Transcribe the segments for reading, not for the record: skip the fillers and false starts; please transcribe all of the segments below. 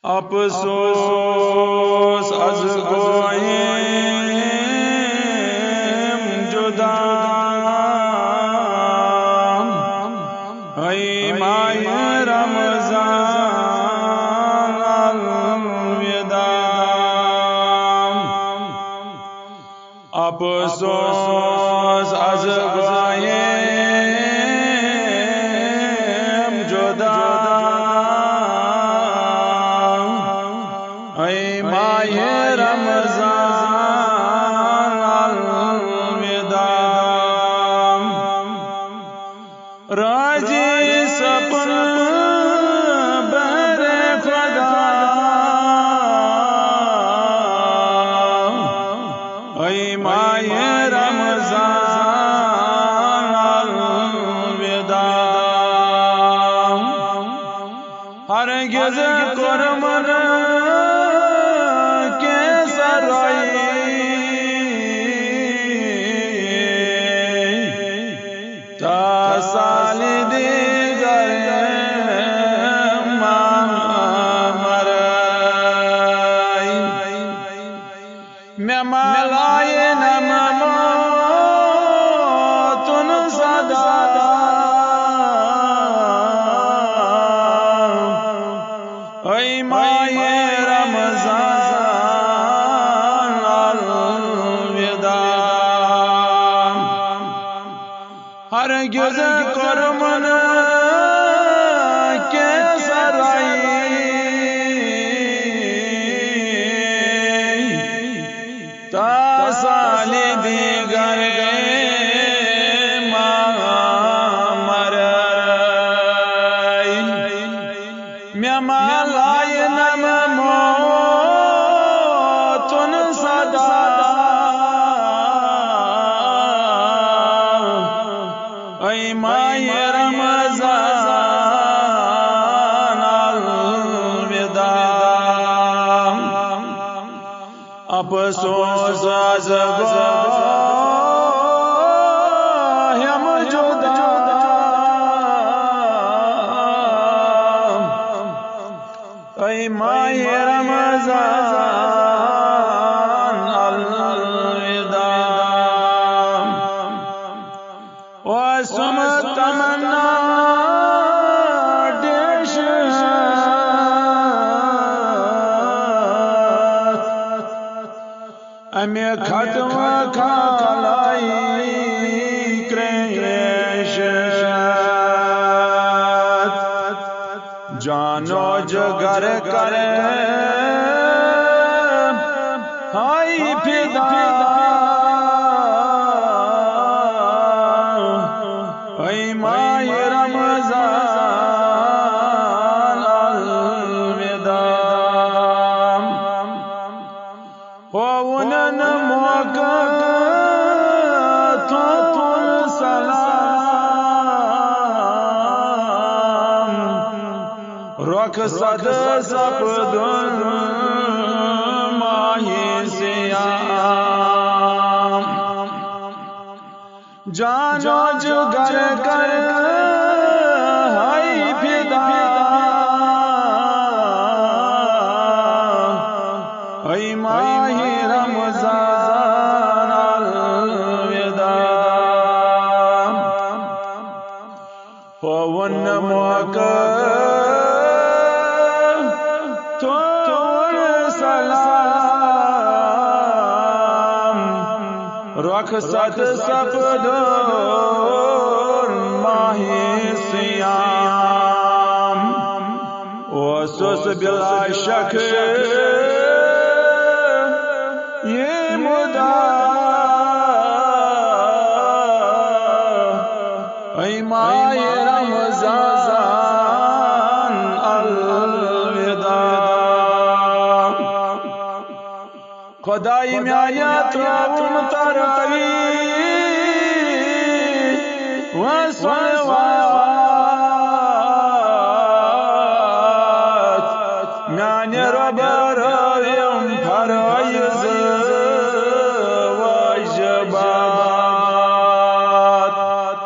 अफसोस अज गोयम जुदा ऐ माह रमज़ान अलविदा। अफसोस अज गोयम जुदा ऐ माह रमज़ान अलविदा। राजी सपन बहरे खुदा ऐ माह रमज़ान अलविदा। हरगिज़ कुर्बान साली दीगर मरई मैं मलाए न तुन सदा ऐ माह रमज़ान अलविदा। हरगिज़ कुर्बान के सराई साली दीगर मरई मैं मलाए नम तुन सदा ऐ माह रमज़ान अलविदा। अफसोस अज गोयम जुदा ऐ माह रमज़ान अलविदा। वसम तमन्ना देश अमे खत्म खालाई क्रेश जानो जगर करे हाय फिदा ऐ माह रमज़ान अलविदा। पवन मौका तो तुल सलाम रुखसत सपदुन माह सियाम जानो जुगर कर हाय फिदा ऐ माह रमज़ान अलविदा। पवन मौका तो सलाम रुखसत सपदुन माह सियाम ओसुस बिला शक ये मुदा ऐ माह रमज़ान अलविदा। खुदाई म्याया त्रुन तरावी वसलवात म्याने रब रविम फराइज़ वाजिबात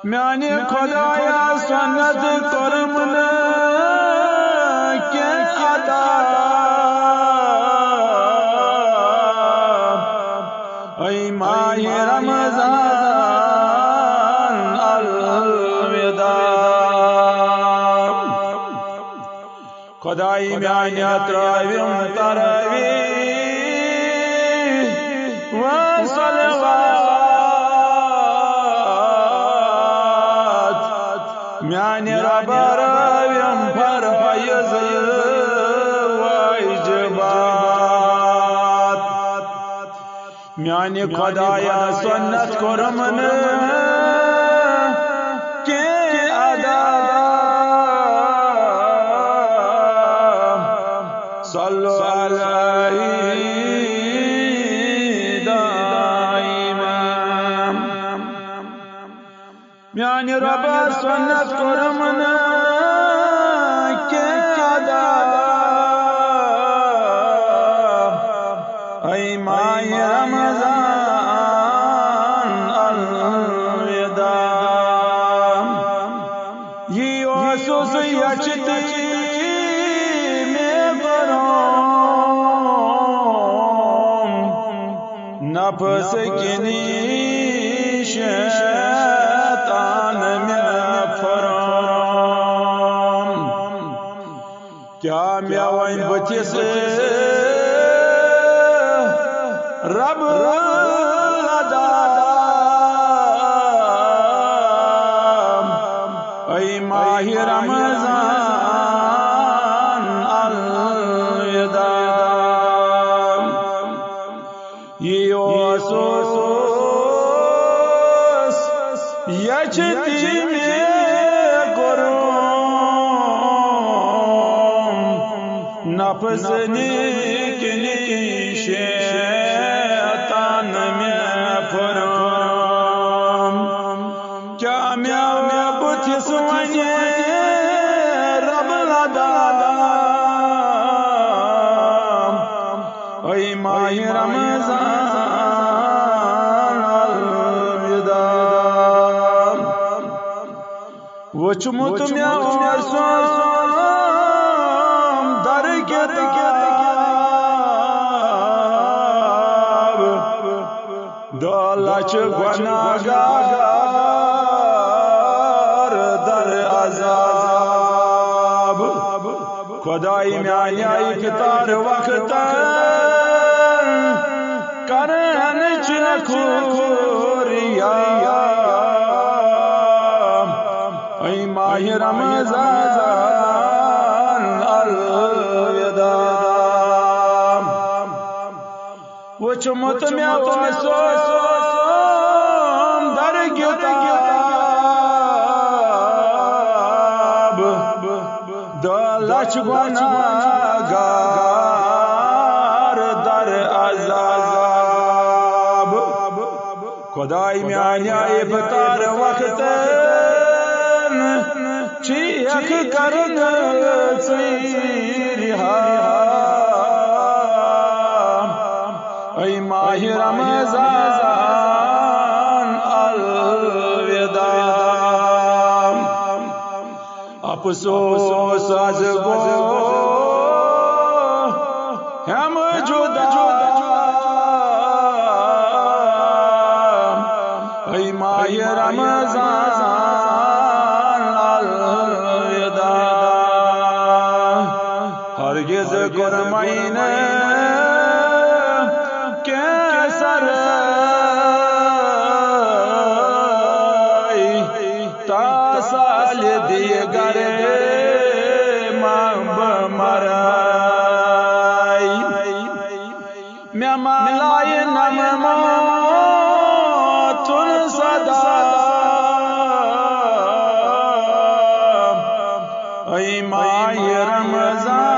म्याने खुदाया सन्नत कर्मन के खुदाई म्याने त्रविम तरावीह व सलवात म्याने रब रविम फराइज वाजिबात म्याने खुदाया सुन्नत कोरमन के अदा सल्लु अलैहि दाइमा म्याने रब सुन्नत कोरमन के अदा ऐ माह रमज़ान अलविदा ये ओसुस यचती में करोम नफ्स किनी शैतान में फराम क्या मैं वहीं बच्चे से रब लदा ऐ माह रमज़ान अलविदा ये ओसुस यचती में करोम नफ्स निकनी शैतान में फराम क्या मैं बुथिस वने रब लदा ऐ माह रमज़ान अलविदा वचमुत मैं ओसुम दर किताब दौलत गुनाहगार दर अज़ाब खुदाई म्याने इफ्तार वक्त करन चखुरिया ऐ माह रमज़ान अलविदा वचमुत मैं ओसुम दर किताब दौलत गुनाहगार दर अज़ाब खुदाई म्याने इफ्तार वक्त चीख करन रिहा ऐ माह रमज़ान अलविदा अफसोस अज गो हम जुदा ऐ माह रमज़ान अलविदा हरगिज़ कुरमैन कैसर तासाल दिए गरे मराई मैं मालाय नम तुन सदा ऐ माह रमज़ान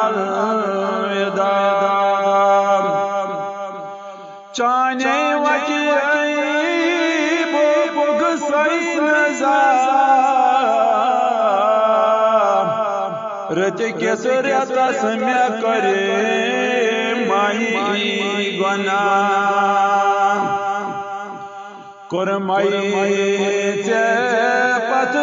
अलविदा चाने वकी बुग सैन रत किस रेतस में करे माही गुनाह कुरमई चे पत